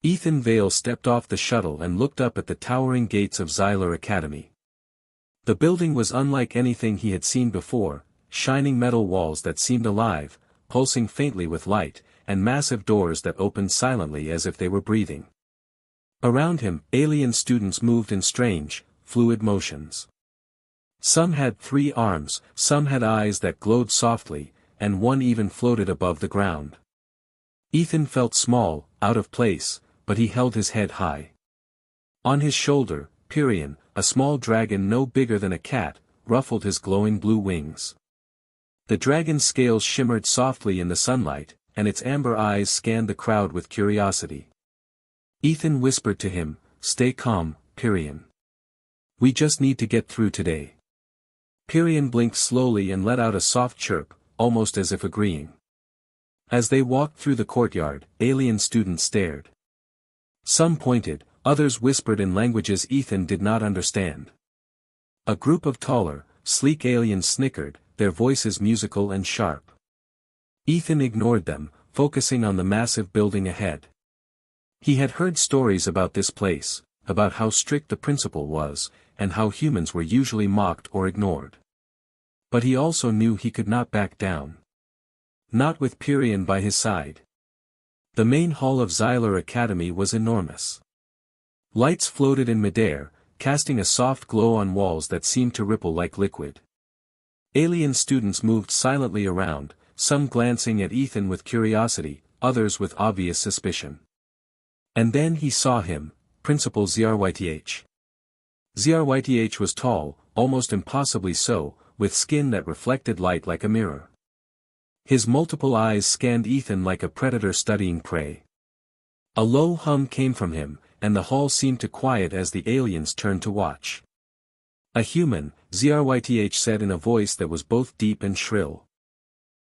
Ethan Vale stepped off the shuttle and looked up at the towering gates of Xylar Academy. The building was unlike anything he had seen before, shining metal walls that seemed alive, pulsing faintly with light, and massive doors that opened silently as if they were breathing. Around him, alien students moved in strange, fluid motions. Some had 3 arms, some had eyes that glowed softly, and one even floated above the ground. Ethan felt small, out of place, but he held his head high. On his shoulder, Pyrion, a small dragon no bigger than a cat, ruffled his glowing blue wings. The dragon's scales shimmered softly in the sunlight, and its amber eyes scanned the crowd with curiosity. Ethan whispered to him, "Stay calm, Pyrion. We just need to get through today." Pyrion blinked slowly and let out a soft chirp, almost as if agreeing. As they walked through the courtyard, alien students stared. Some pointed, others whispered in languages Ethan did not understand. A group of taller, sleek aliens snickered, their voices musical and sharp. Ethan ignored them, focusing on the massive building ahead. He had heard stories about this place, about how strict the principal was, and how humans were usually mocked or ignored. But he also knew he could not back down. Not with Pyrion by his side. The main hall of Xylar Academy was enormous. Lights floated in midair, casting a soft glow on walls that seemed to ripple like liquid. Alien students moved silently around, some glancing at Ethan with curiosity, others with obvious suspicion. And then he saw him, Principal ZrYth. ZrYth was tall, almost impossibly so, with skin that reflected light like a mirror. His multiple eyes scanned Ethan like a predator studying prey. A low hum came from him, and the hall seemed to quiet as the aliens turned to watch. "A human," ZrYth said in a voice that was both deep and shrill.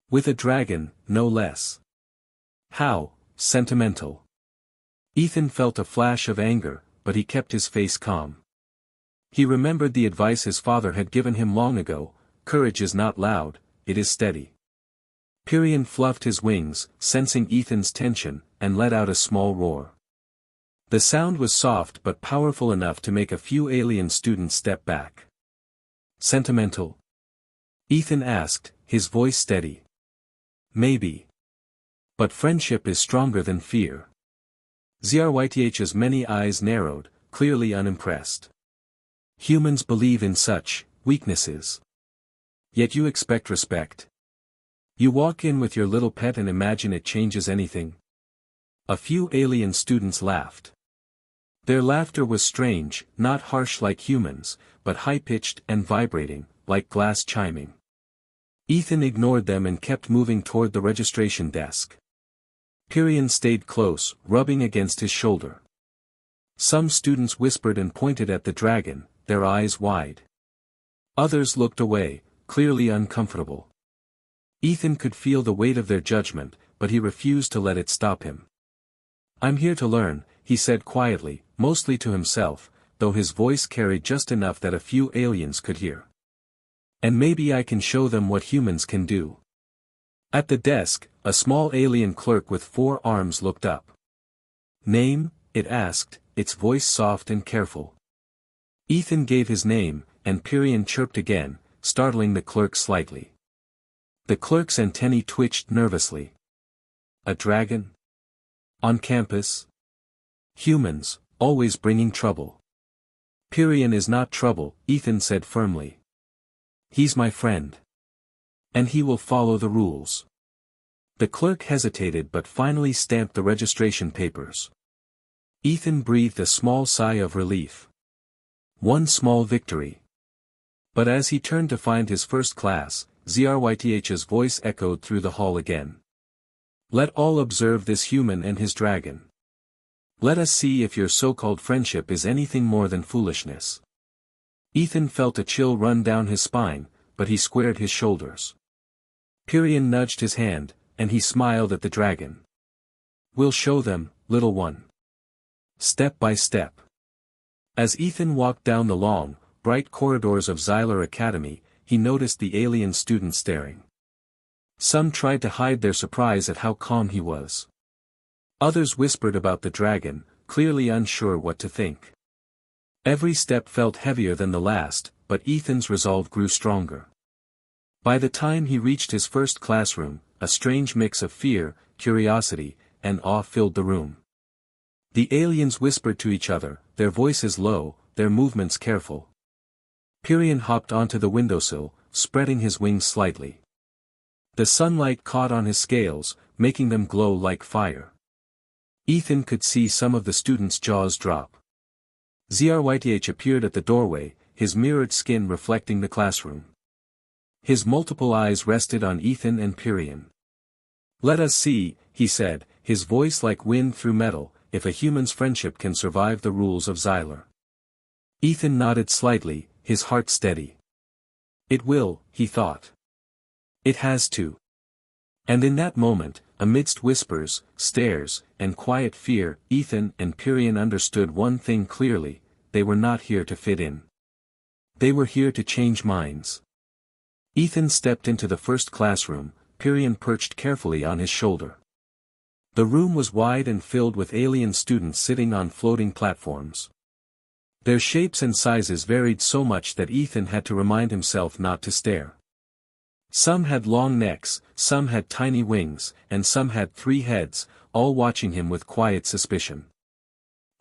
"With a dragon, no less. How sentimental." Ethan felt a flash of anger, but he kept his face calm. He remembered the advice his father had given him long ago: courage is not loud, it is steady. Pyrion fluffed his wings, sensing Ethan's tension, and let out a small roar. The sound was soft but powerful enough to make a few alien students step back. "Sentimental?" Ethan asked, his voice steady. "Maybe. But friendship is stronger than fear." ZrYth's many eyes narrowed, clearly unimpressed. "Humans believe in such weaknesses. Yet you expect respect. You walk in with your little pet and imagine it changes anything." A few alien students laughed. Their laughter was strange, not harsh like humans, but high-pitched and vibrating, like glass chiming. Ethan ignored them and kept moving toward the registration desk. Pyrion stayed close, rubbing against his shoulder. Some students whispered and pointed at the dragon, their eyes wide. Others looked away, clearly uncomfortable. Ethan could feel the weight of their judgment, but he refused to let it stop him. "I'm here to learn," he said quietly, mostly to himself, though his voice carried just enough that a few aliens could hear. "And maybe I can show them what humans can do." At the desk, a small alien clerk with 4 arms looked up. "Name?" it asked, its voice soft and careful. Ethan gave his name, and Pyrion chirped again, startling the clerk slightly. The clerk's antennae twitched nervously. "A dragon? On campus? Humans, always bringing trouble." "Pyrion is not trouble," Ethan said firmly. "He's my friend. And he will follow the rules." The clerk hesitated but finally stamped the registration papers. Ethan breathed a small sigh of relief. One small victory. But as he turned to find his first class, ZrYth's voice echoed through the hall again. "Let all observe this human and his dragon. Let us see if your so-called friendship is anything more than foolishness." Ethan felt a chill run down his spine, but he squared his shoulders. Pyrion nudged his hand, and he smiled at the dragon. "We'll show them, little one. Step by step." As Ethan walked down the long, bright corridors of Xylar Academy, he noticed the alien students staring. Some tried to hide their surprise at how calm he was. Others whispered about the dragon, clearly unsure what to think. Every step felt heavier than the last, but Ethan's resolve grew stronger. By the time he reached his first classroom, a strange mix of fear, curiosity, and awe filled the room. The aliens whispered to each other, their voices low, their movements careful. Pirion hopped onto the windowsill, spreading his wings slightly. The sunlight caught on his scales, making them glow like fire. Ethan could see some of the students' jaws drop. ZRYTH appeared at the doorway, his mirrored skin reflecting the classroom. His multiple eyes rested on Ethan and Pirion. "Let us see," he said, his voice like wind through metal, "if a human's friendship can survive the rules of Xylar." Ethan nodded slightly, his heart steady. "It will," he thought. "It has to." And in that moment, amidst whispers, stares, and quiet fear, Ethan and Pirion understood one thing clearly: they were not here to fit in. They were here to change minds. Ethan stepped into the first classroom, Pirion perched carefully on his shoulder. The room was wide and filled with alien students sitting on floating platforms. Their shapes and sizes varied so much that Ethan had to remind himself not to stare. Some had long necks, some had tiny wings, and some had 3 heads, all watching him with quiet suspicion.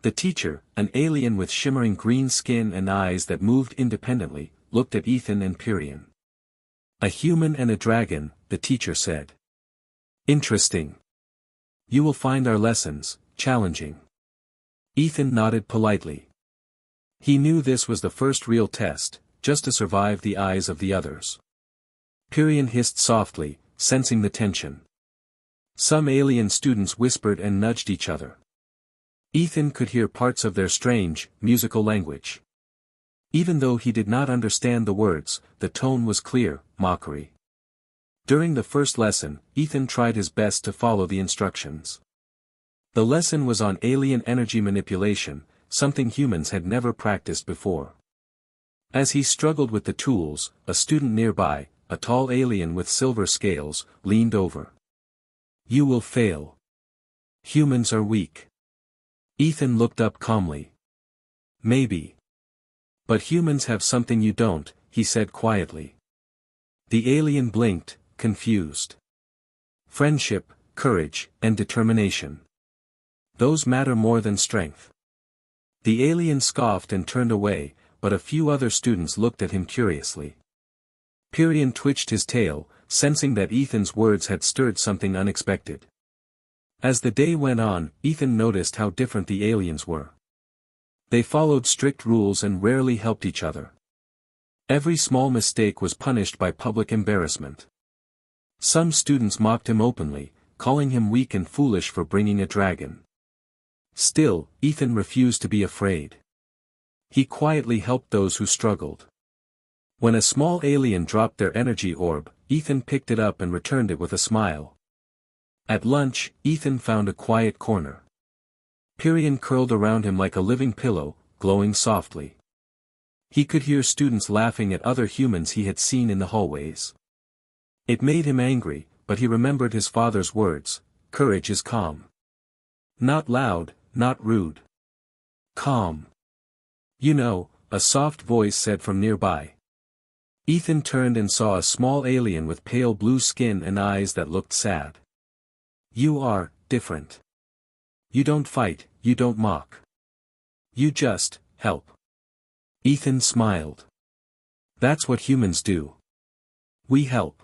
The teacher, an alien with shimmering green skin and eyes that moved independently, looked at Ethan and Pirion. "A human and a dragon," the teacher said. "Interesting. You will find our lessons challenging." Ethan nodded politely. He knew this was the first real test, just to survive the eyes of the others. Pirion hissed softly, sensing the tension. Some alien students whispered and nudged each other. Ethan could hear parts of their strange, musical language. Even though he did not understand the words, the tone was clear, mockery. During the first lesson, Ethan tried his best to follow the instructions. The lesson was on alien energy manipulation, something humans had never practiced before. As he struggled with the tools, a student nearby, a tall alien with silver scales, leaned over. "You will fail. Humans are weak." Ethan looked up calmly. "Maybe. But humans have something you don't," he said quietly. The alien blinked, confused. "Friendship, courage, and determination. Those matter more than strength." The alien scoffed and turned away, but a few other students looked at him curiously. Pirion twitched his tail, sensing that Ethan's words had stirred something unexpected. As the day went on, Ethan noticed how different the aliens were. They followed strict rules and rarely helped each other. Every small mistake was punished by public embarrassment. Some students mocked him openly, calling him weak and foolish for bringing a dragon. Still, Ethan refused to be afraid. He quietly helped those who struggled. When a small alien dropped their energy orb, Ethan picked it up and returned it with a smile. At lunch, Ethan found a quiet corner. Pirion curled around him like a living pillow, glowing softly. He could hear students laughing at other humans he had seen in the hallways. It made him angry, but he remembered his father's words: "Courage is calm. Not loud, not rude. Calm." "You know," a soft voice said from nearby. Ethan turned and saw a small alien with pale blue skin and eyes that looked sad. "You are different. You don't fight, you don't mock. You just help." Ethan smiled. "That's what humans do. We help.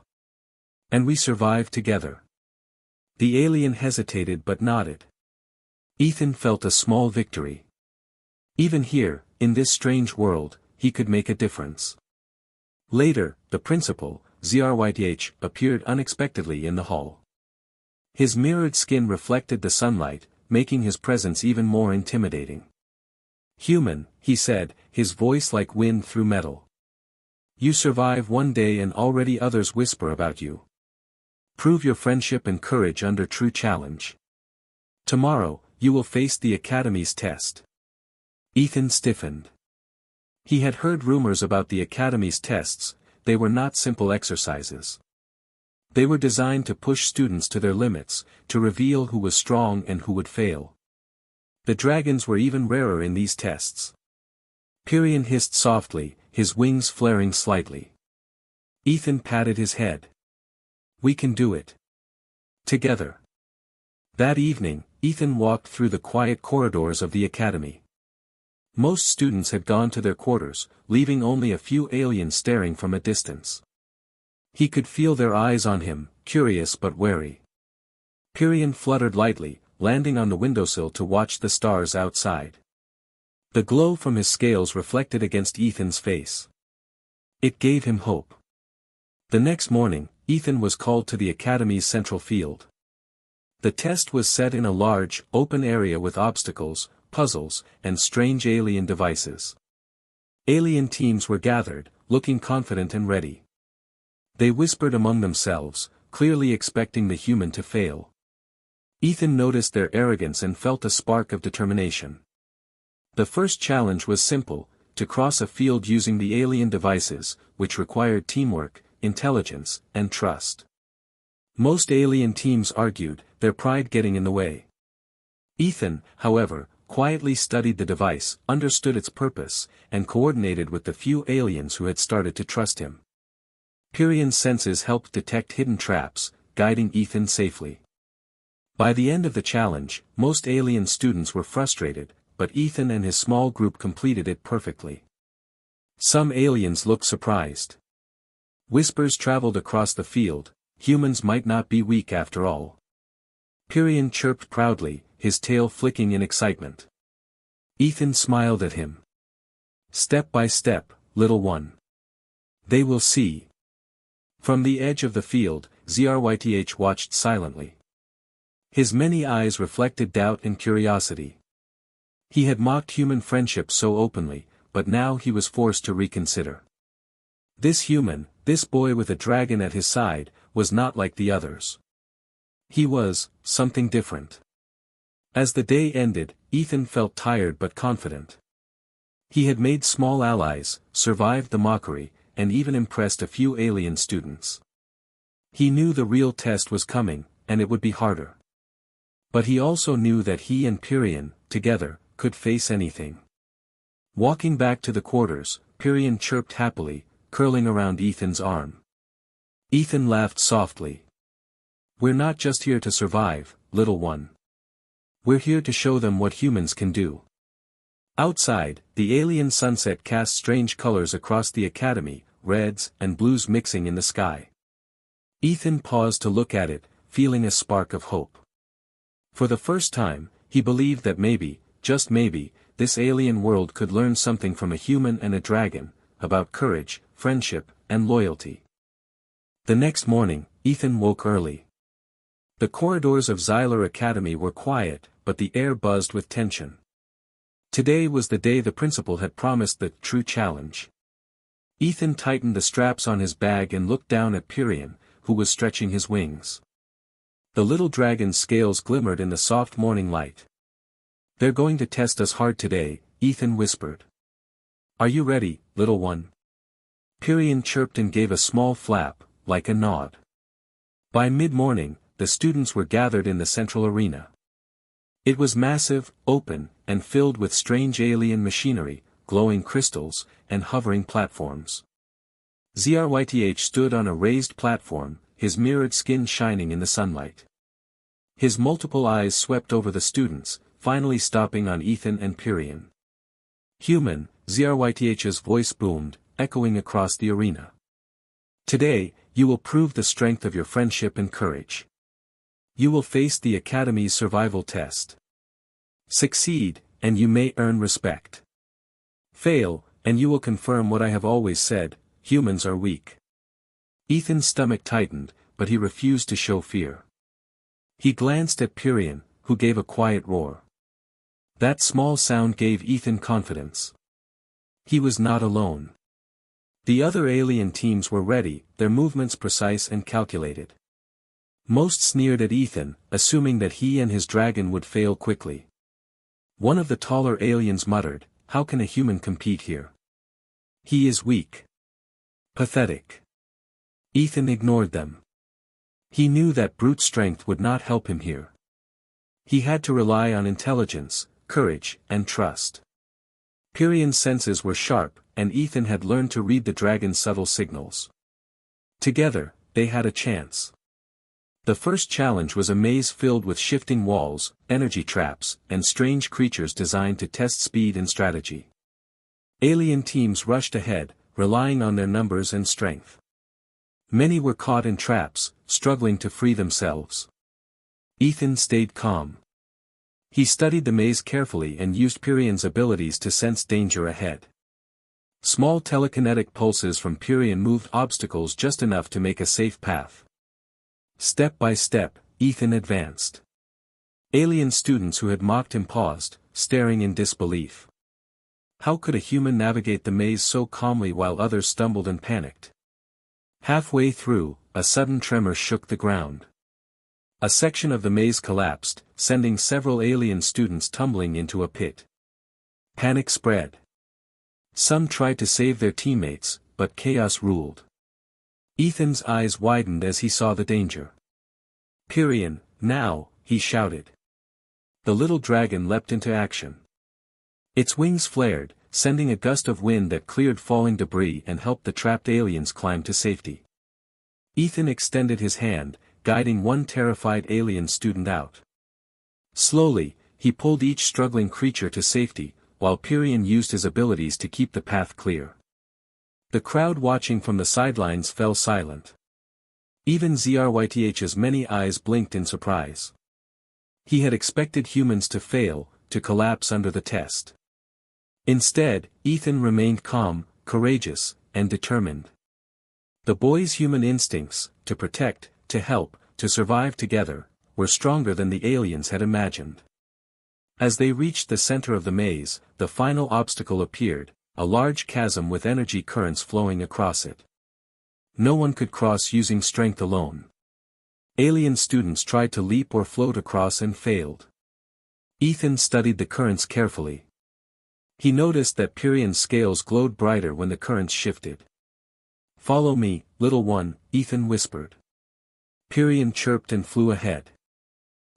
And we survive together." The alien hesitated but nodded. Ethan felt a small victory. Even here, in this strange world, he could make a difference. Later, the principal, ZRYTH, appeared unexpectedly in the hall. His mirrored skin reflected the sunlight, making his presence even more intimidating. "Human," he said, his voice like wind through metal. "You survive one day and already others whisper about you. Prove your friendship and courage under true challenge. Tomorrow, you will face the Academy's test." Ethan stiffened. He had heard rumors about the Academy's tests. They were not simple exercises. They were designed to push students to their limits, to reveal who was strong and who would fail. The dragons were even rarer in these tests. Pyrion hissed softly, his wings flaring slightly. Ethan patted his head. We can do it. Together. That evening, Ethan walked through the quiet corridors of the academy. Most students had gone to their quarters, leaving only a few aliens staring from a distance. He could feel their eyes on him, curious but wary. Pyrion fluttered lightly, landing on the windowsill to watch the stars outside. The glow from his scales reflected against Ethan's face. It gave him hope. The next morning, Ethan was called to the academy's central field. The test was set in a large, open area with obstacles, puzzles, and strange alien devices. Alien teams were gathered, looking confident and ready. They whispered among themselves, clearly expecting the human to fail. Ethan noticed their arrogance and felt a spark of determination. The first challenge was simple, to cross a field using the alien devices, which required teamwork, intelligence, and trust. Most alien teams argued, their pride getting in the way. Ethan, however, quietly studied the device, understood its purpose, and coordinated with the few aliens who had started to trust him. Pyrion's senses helped detect hidden traps, guiding Ethan safely. By the end of the challenge, most alien students were frustrated, but Ethan and his small group completed it perfectly. Some aliens looked surprised. Whispers traveled across the field, humans might not be weak after all. Pyrion chirped proudly, his tail flicking in excitement. Ethan smiled at him. Step by step, little one. They will see. From the edge of the field, Zryth watched silently. His many eyes reflected doubt and curiosity. He had mocked human friendship so openly, but now he was forced to reconsider. This human, this boy with a dragon at his side, was not like the others. He was something different. As the day ended, Ethan felt tired but confident. He had made small allies, survived the mockery, and even impressed a few alien students. He knew the real test was coming, and it would be harder. But he also knew that he and Pyrion, together, could face anything. Walking back to the quarters, Pyrion chirped happily, curling around Ethan's arm. Ethan laughed softly. We're not just here to survive, little one. We're here to show them what humans can do. Outside, the alien sunset cast strange colors across the academy, reds and blues mixing in the sky. Ethan paused to look at it, feeling a spark of hope. For the first time, he believed that maybe, just maybe, this alien world could learn something from a human and a dragon, about courage, friendship, and loyalty. The next morning, Ethan woke early. The corridors of Xylar Academy were quiet, but the air buzzed with tension. Today was the day the principal had promised the true challenge. Ethan tightened the straps on his bag and looked down at Pyrion, who was stretching his wings. The little dragon's scales glimmered in the soft morning light. They're going to test us hard today, Ethan whispered. Are you ready, little one? Pyrion chirped and gave a small flap, like a nod. By mid-morning, the students were gathered in the central arena. It was massive, open, and filled with strange alien machinery, glowing crystals, and hovering platforms. Zryth stood on a raised platform, his mirrored skin shining in the sunlight. His multiple eyes swept over the students, finally stopping on Ethan and Pyrion. Human, Zryth's voice boomed, echoing across the arena. Today, you will prove the strength of your friendship and courage. You will face the Academy's survival test. Succeed, and you may earn respect. Fail, and you will confirm what I have always said, humans are weak. Ethan's stomach tightened, but he refused to show fear. He glanced at Pyrion, who gave a quiet roar. That small sound gave Ethan confidence. He was not alone. The other alien teams were ready, their movements precise and calculated. Most sneered at Ethan, assuming that he and his dragon would fail quickly. One of the taller aliens muttered, "How can a human compete here? He is weak. Pathetic." Ethan ignored them. He knew that brute strength would not help him here. He had to rely on intelligence, courage, and trust. Pyrion's senses were sharp, and Ethan had learned to read the dragon's subtle signals. Together, they had a chance. The first challenge was a maze filled with shifting walls, energy traps, and strange creatures designed to test speed and strategy. Alien teams rushed ahead, relying on their numbers and strength. Many were caught in traps, struggling to free themselves. Ethan stayed calm. He studied the maze carefully and used Pyrion's abilities to sense danger ahead. Small telekinetic pulses from Pyrion moved obstacles just enough to make a safe path. Step by step, Ethan advanced. Alien students who had mocked him paused, staring in disbelief. How could a human navigate the maze so calmly while others stumbled and panicked? Halfway through, a sudden tremor shook the ground. A section of the maze collapsed, sending several alien students tumbling into a pit. Panic spread. Some tried to save their teammates, but chaos ruled. Ethan's eyes widened as he saw the danger. Pyrion, now, he shouted. The little dragon leapt into action. Its wings flared, sending a gust of wind that cleared falling debris and helped the trapped aliens climb to safety. Ethan extended his hand, guiding one terrified alien student out. Slowly, he pulled each struggling creature to safety, while Pyrion used his abilities to keep the path clear. The crowd watching from the sidelines fell silent. Even ZRYTH's many eyes blinked in surprise. He had expected humans to fail, to collapse under the test. Instead, Ethan remained calm, courageous, and determined. The boy's human instincts, to protect, to help, to survive together, were stronger than the aliens had imagined. As they reached the center of the maze, the final obstacle appeared, a large chasm with energy currents flowing across it. No one could cross using strength alone. Alien students tried to leap or float across and failed. Ethan studied the currents carefully. He noticed that Pyrion's scales glowed brighter when the currents shifted. "Follow me, little one," Ethan whispered. Pyrion chirped and flew ahead.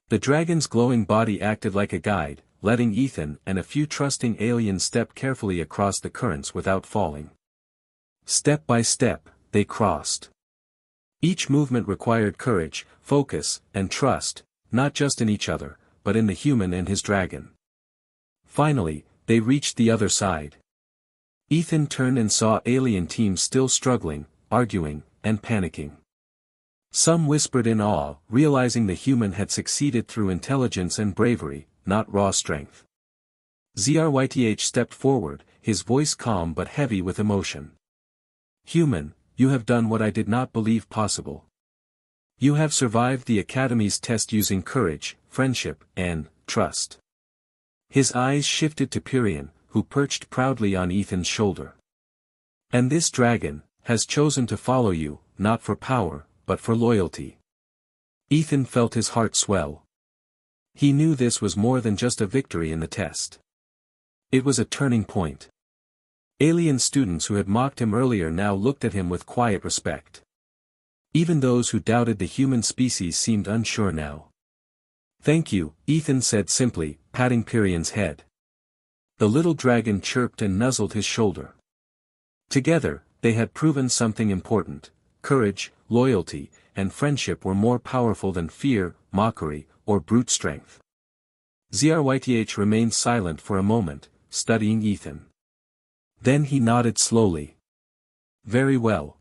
The dragon's glowing body acted like a guide, letting Ethan and a few trusting aliens step carefully across the currents without falling. Step by step, they crossed. Each movement required courage, focus, and trust, not just in each other, but in the human and his dragon. Finally, they reached the other side. Ethan turned and saw alien teams still struggling, arguing, and panicking. Some whispered in awe, realizing the human had succeeded through intelligence and bravery, not raw strength. ZRYTH stepped forward, his voice calm but heavy with emotion. "Human, you have done what I did not believe possible. You have survived the Academy's test using courage, friendship, and trust." His eyes shifted to Pyrion, who perched proudly on Ethan's shoulder. "And this dragon has chosen to follow you, not for power, but for loyalty." Ethan felt his heart swell. He knew this was more than just a victory in the test. It was a turning point. Alien students who had mocked him earlier now looked at him with quiet respect. Even those who doubted the human species seemed unsure now. "Thank you," Ethan said simply, patting Pyrion's head. The little dragon chirped and nuzzled his shoulder. Together, they had proven something important: courage, loyalty, and friendship were more powerful than fear, mockery, or brute strength. ZRYTH remained silent for a moment, studying Ethan. Then he nodded slowly. "Very well.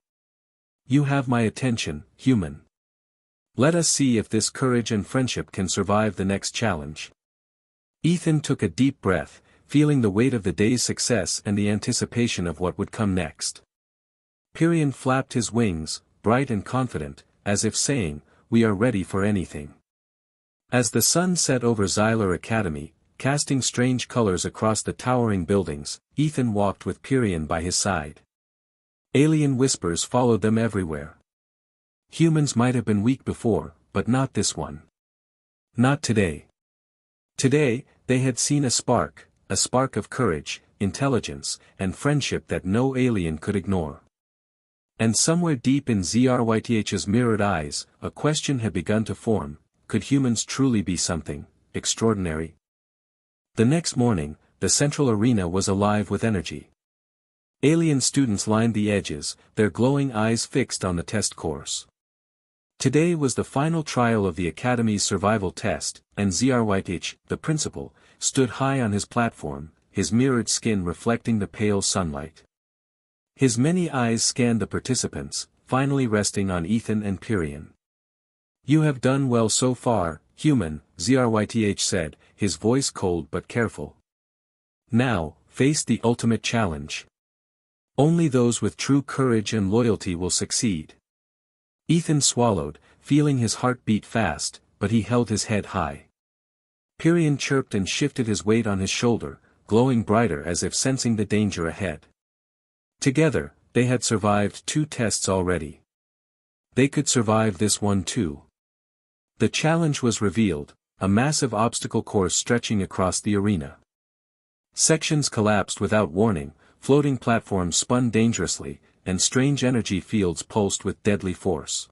You have my attention, human. Let us see if this courage and friendship can survive the next challenge." Ethan took a deep breath, feeling the weight of the day's success and the anticipation of what would come next. Pyrion flapped his wings, bright and confident, as if saying, "We are ready for anything." As the sun set over Xylar Academy, casting strange colors across the towering buildings, Ethan walked with Pyrion by his side. Alien whispers followed them everywhere. Humans might have been weak before, but not this one. Not today. Today, they had seen a spark of courage, intelligence, and friendship that no alien could ignore. And somewhere deep in ZRYTH's mirrored eyes, a question had begun to form: could humans truly be something extraordinary? The next morning, the central arena was alive with energy. Alien students lined the edges, their glowing eyes fixed on the test course. Today was the final trial of the Academy's survival test, and ZRYTH, the principal, stood high on his platform, his mirrored skin reflecting the pale sunlight. His many eyes scanned the participants, finally resting on Ethan and Pyrion. "You have done well so far, human," ZRYTH said, his voice cold but careful. "Now, face the ultimate challenge. Only those with true courage and loyalty will succeed." Ethan swallowed, feeling his heart beat fast, but he held his head high. Pyrion chirped and shifted his weight on his shoulder, glowing brighter as if sensing the danger ahead. Together, they had survived 2 tests already. They could survive this one too. The challenge was revealed, a massive obstacle course stretching across the arena. Sections collapsed without warning, floating platforms spun dangerously, and strange energy fields pulsed with deadly force.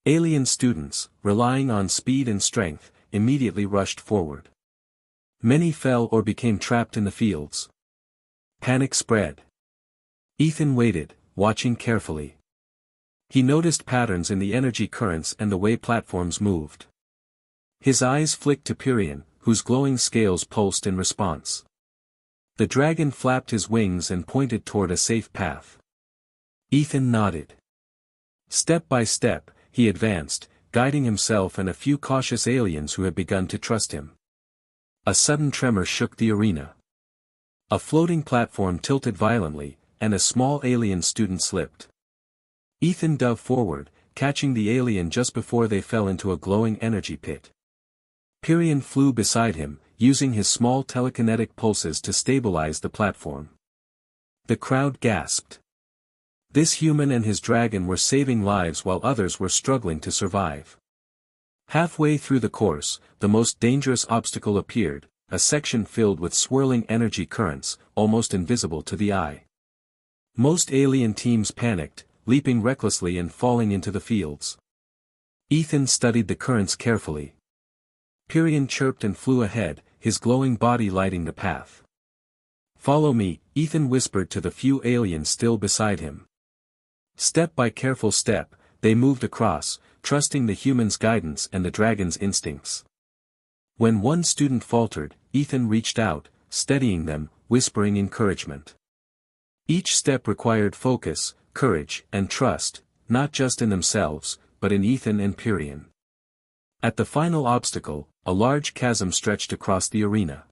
Alien students, relying on speed and strength, immediately rushed forward. Many fell or became trapped in the fields. Panic spread. Ethan waited, watching carefully. He noticed patterns in the energy currents and the way platforms moved. His eyes flicked to Pyrion, whose glowing scales pulsed in response. The dragon flapped his wings and pointed toward a safe path. Ethan nodded. Step by step, he advanced, guiding himself and a few cautious aliens who had begun to trust him. A sudden tremor shook the arena. A floating platform tilted violently, and a small alien student slipped. Ethan dove forward, catching the alien just before they fell into a glowing energy pit. Pyrion flew beside him, using his small telekinetic pulses to stabilize the platform. The crowd gasped. This human and his dragon were saving lives while others were struggling to survive. Halfway through the course, the most dangerous obstacle appeared, a section filled with swirling energy currents, almost invisible to the eye. Most alien teams panicked, leaping recklessly and falling into the fields. Ethan studied the currents carefully. Pyrion chirped and flew ahead, his glowing body lighting the path. "Follow me," Ethan whispered to the few aliens still beside him. Step by careful step, they moved across, trusting the human's guidance and the dragon's instincts. When one student faltered, Ethan reached out, steadying them, whispering encouragement. Each step required focus, courage, and trust, not just in themselves, but in Ethan and Pyrion. At the final obstacle, a large chasm stretched across the arena.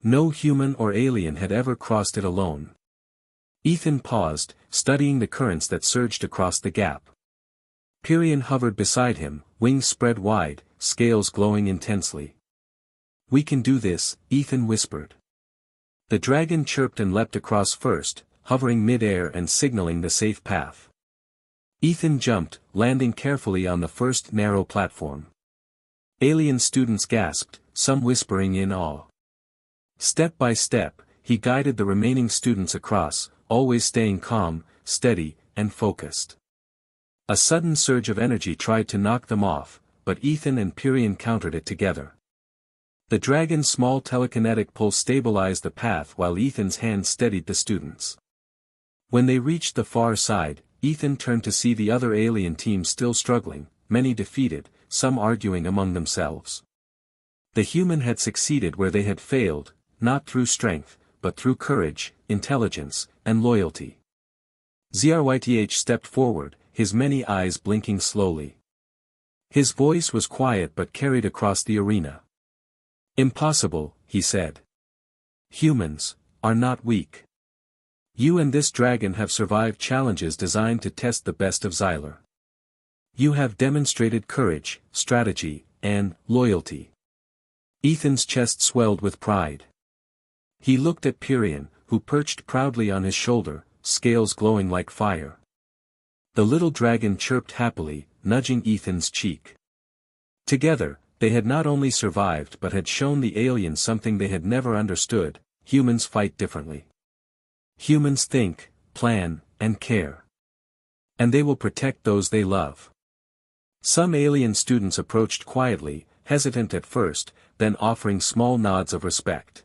No human or alien had ever crossed it alone. Ethan paused, studying the currents that surged across the gap. Pyrion hovered beside him, wings spread wide, scales glowing intensely. "We can do this," Ethan whispered. The dragon chirped and leapt across first, hovering mid-air and signaling the safe path. Ethan jumped, landing carefully on the first narrow platform. Alien students gasped, some whispering in awe. Step by step, he guided the remaining students across, always staying calm, steady, and focused. A sudden surge of energy tried to knock them off, but Ethan and Pyrion countered it together. The dragon's small telekinetic pulse stabilized the path while Ethan's hand steadied the students. When they reached the far side, Ethan turned to see the other alien teams still struggling, many defeated, some arguing among themselves. The human had succeeded where they had failed, not through strength, but through courage, intelligence, and loyalty. ZRYTH stepped forward, his many eyes blinking slowly. His voice was quiet but carried across the arena. "Impossible," he said. "Humans are not weak. You and this dragon have survived challenges designed to test the best of Xylar. You have demonstrated courage, strategy, and loyalty." Ethan's chest swelled with pride. He looked at Pyrion, who perched proudly on his shoulder, scales glowing like fire. The little dragon chirped happily, nudging Ethan's cheek. Together, they had not only survived but had shown the aliens something they had never understood: humans fight differently. Humans think, plan, and care. And they will protect those they love. Some alien students approached quietly, hesitant at first, then offering small nods of respect.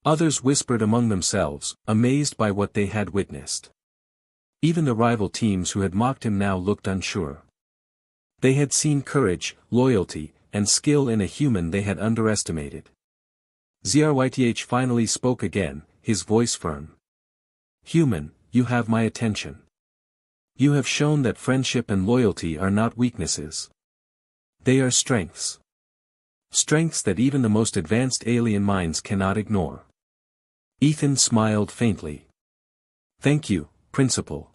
Others whispered among themselves, amazed by what they had witnessed. Even the rival teams who had mocked him now looked unsure. They had seen courage, loyalty, and skill in a human they had underestimated. ZRYTH finally spoke again, his voice firm. "Human, you have my attention. You have shown that friendship and loyalty are not weaknesses. They are strengths. Strengths that even the most advanced alien minds cannot ignore." Ethan smiled faintly. "Thank you, Principal.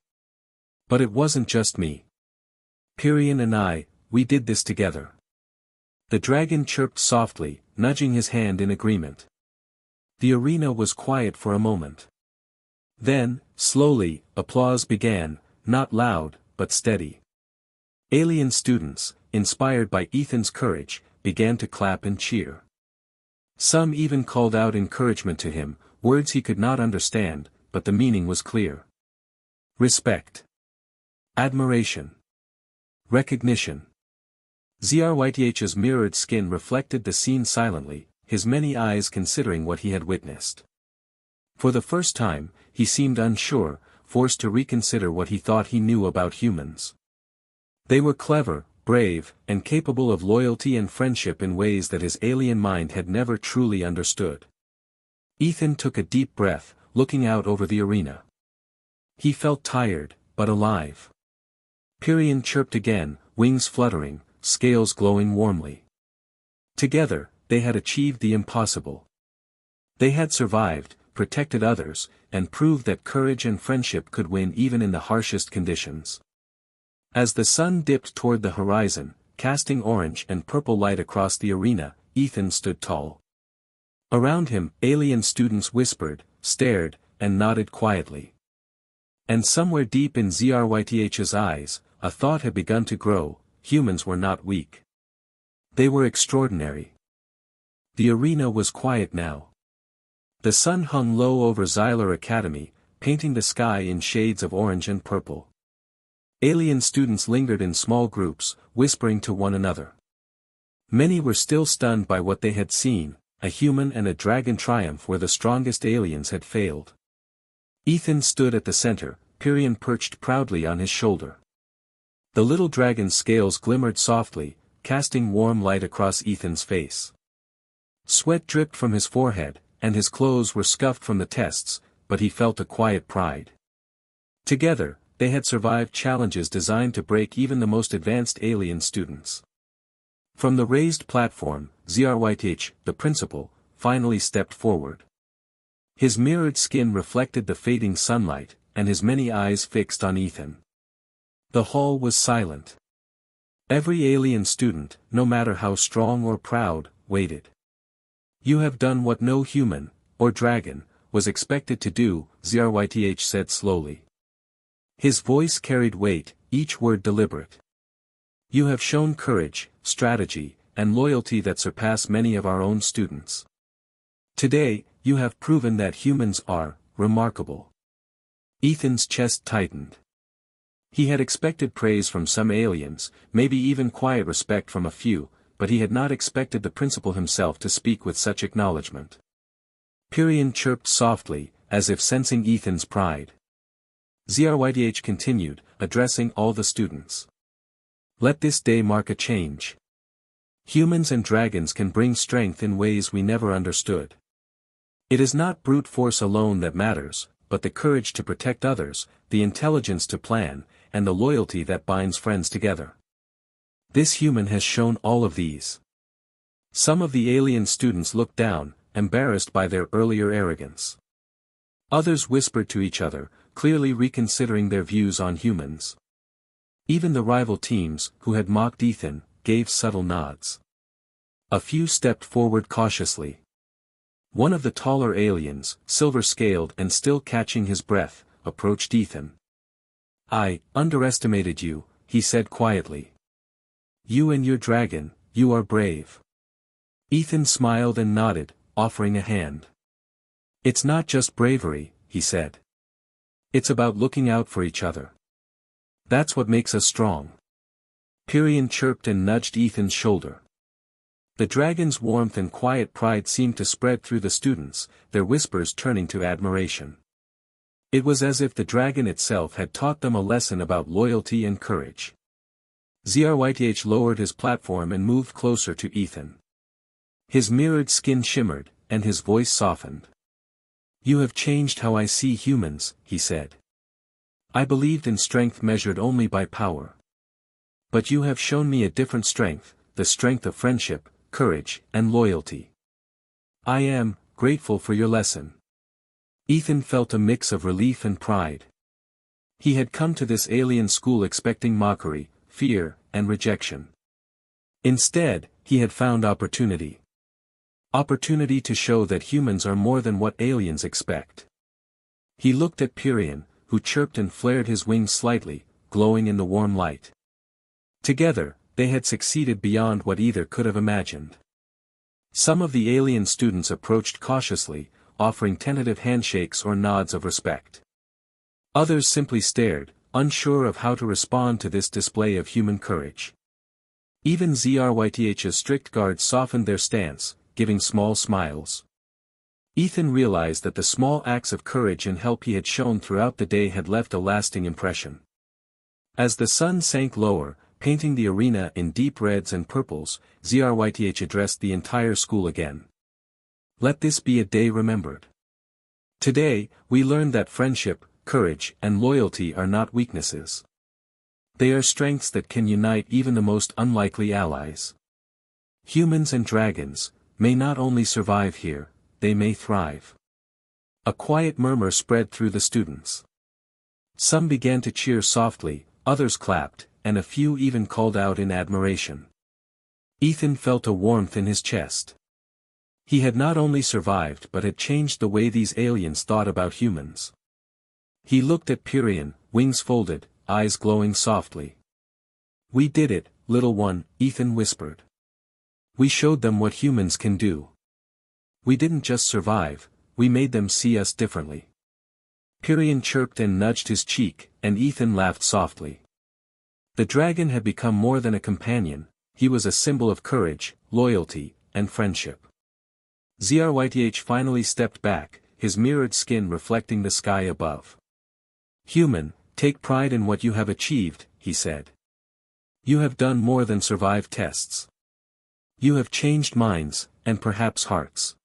But it wasn't just me. Pyrian and I, we did this together." The dragon chirped softly, nudging his hand in agreement. The arena was quiet for a moment. Then, slowly, applause began, not loud, but steady. Alien students, inspired by Ethan's courage, began to clap and cheer. Some even called out encouragement to him, words he could not understand, but the meaning was clear. Respect. Admiration. Recognition. ZRYTH's mirrored skin reflected the scene silently, his many eyes considering what he had witnessed. For the first time, he seemed unsure, forced to reconsider what he thought he knew about humans. They were clever, brave, and capable of loyalty and friendship in ways that his alien mind had never truly understood. Ethan took a deep breath, looking out over the arena. He felt tired, but alive. Pyrian chirped again, wings fluttering, scales glowing warmly. Together, they had achieved the impossible. They had survived, protected others, and proved that courage and friendship could win even in the harshest conditions. As the sun dipped toward the horizon, casting orange and purple light across the arena, Ethan stood tall. Around him, alien students whispered, stared, and nodded quietly. And somewhere deep in ZRYTH's eyes, a thought had begun to grow: humans were not weak. They were extraordinary. The arena was quiet now. The sun hung low over Xylar Academy, painting the sky in shades of orange and purple. Alien students lingered in small groups, whispering to one another. Many were still stunned by what they had seen, a human and a dragon triumph where the strongest aliens had failed. Ethan stood at the center, Pyrian perched proudly on his shoulder. The little dragon's scales glimmered softly, casting warm light across Ethan's face. Sweat dripped from his forehead, and his clothes were scuffed from the tests, but he felt a quiet pride. Together, they had survived challenges designed to break even the most advanced alien students. From the raised platform, ZRYTH, the principal, finally stepped forward. His mirrored skin reflected the fading sunlight, and his many eyes fixed on Ethan. The hall was silent. Every alien student, no matter how strong or proud, waited. "You have done what no human, or dragon, was expected to do," ZRYTH said slowly. His voice carried weight, each word deliberate. "You have shown courage, strategy, and loyalty that surpass many of our own students. Today, you have proven that humans are remarkable." Ethan's chest tightened. He had expected praise from some aliens, maybe even quiet respect from a few, but he had not expected the principal himself to speak with such acknowledgement. Pyrian chirped softly, as if sensing Ethan's pride. ZRYTH continued, addressing all the students. "Let this day mark a change. Humans and dragons can bring strength in ways we never understood. It is not brute force alone that matters, but the courage to protect others, the intelligence to plan, and the loyalty that binds friends together. This human has shown all of these." Some of the alien students looked down, embarrassed by their earlier arrogance. Others whispered to each other, clearly reconsidering their views on humans. Even the rival teams, who had mocked Ethan, gave subtle nods. A few stepped forward cautiously. One of the taller aliens, silver-scaled and still catching his breath, approached Ethan. "I underestimated you," he said quietly. "You and your dragon, you are brave." Ethan smiled and nodded, offering a hand. "It's not just bravery," he said. "It's about looking out for each other." That's what makes us strong. Pyrion chirped and nudged Ethan's shoulder. The dragon's warmth and quiet pride seemed to spread through the students, their whispers turning to admiration. It was as if the dragon itself had taught them a lesson about loyalty and courage. ZRYTH lowered his platform and moved closer to Ethan. His mirrored skin shimmered, and his voice softened. "You have changed how I see humans," he said. "I believed in strength measured only by power. But you have shown me a different strength, the strength of friendship, courage, and loyalty. I am grateful for your lesson." Ethan felt a mix of relief and pride. He had come to this alien school expecting mockery, fear, and rejection. Instead, he had found opportunity. Opportunity to show that humans are more than what aliens expect. He looked at Pyrion, who chirped and flared his wings slightly, glowing in the warm light. Together, they had succeeded beyond what either could have imagined. Some of the alien students approached cautiously, offering tentative handshakes or nods of respect. Others simply stared, unsure of how to respond to this display of human courage. Even ZRYTH's strict guards softened their stance, giving small smiles. Ethan realized that the small acts of courage and help he had shown throughout the day had left a lasting impression. As the sun sank lower, painting the arena in deep reds and purples, ZRYTH addressed the entire school again. "Let this be a day remembered. Today, we learned that friendship, courage, and loyalty are not weaknesses. They are strengths that can unite even the most unlikely allies. Humans and dragons may not only survive here, they may thrive." A quiet murmur spread through the students. Some began to cheer softly, others clapped, and a few even called out in admiration. Ethan felt a warmth in his chest. He had not only survived but had changed the way these aliens thought about humans. He looked at Pyrion, wings folded, eyes glowing softly. "We did it, little one," Ethan whispered. "We showed them what humans can do. We didn't just survive, we made them see us differently." Pyrion chirped and nudged his cheek, and Ethan laughed softly. The dragon had become more than a companion, he was a symbol of courage, loyalty, and friendship. ZRYTH finally stepped back, his mirrored skin reflecting the sky above. "Human, take pride in what you have achieved," he said. "You have done more than survive tests. You have changed minds, and perhaps hearts.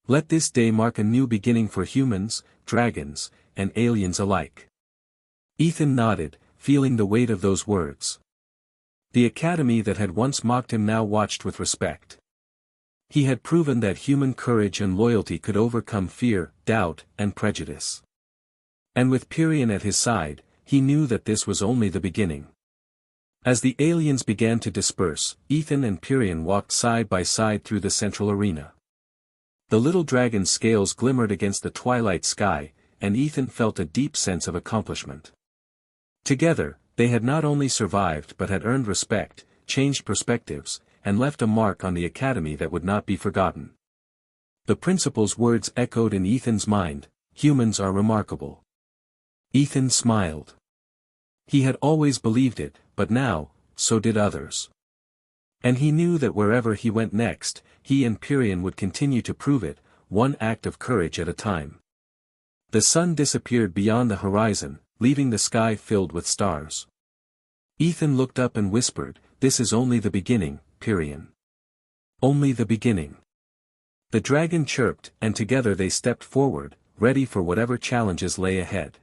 Let this day mark a new beginning for humans, dragons, and aliens alike." Ethan nodded, feeling the weight of those words. The academy that had once mocked him now watched with respect. He had proven that human courage and loyalty could overcome fear, doubt, and prejudice. And with Pyrion at his side, he knew that this was only the beginning. As the aliens began to disperse, Ethan and Pyrion walked side by side through the central arena. The little dragon's scales glimmered against the twilight sky, and Ethan felt a deep sense of accomplishment. Together, they had not only survived but had earned respect, changed perspectives, and left a mark on the academy that would not be forgotten. The principal's words echoed in Ethan's mind, "Humans are remarkable." Ethan smiled. He had always believed it, but now, so did others. And he knew that wherever he went next, he and Pyrion would continue to prove it, one act of courage at a time. The sun disappeared beyond the horizon, leaving the sky filled with stars. Ethan looked up and whispered, "This is only the beginning, Pyrion. Only the beginning." The dragon chirped, and together they stepped forward, ready for whatever challenges lay ahead.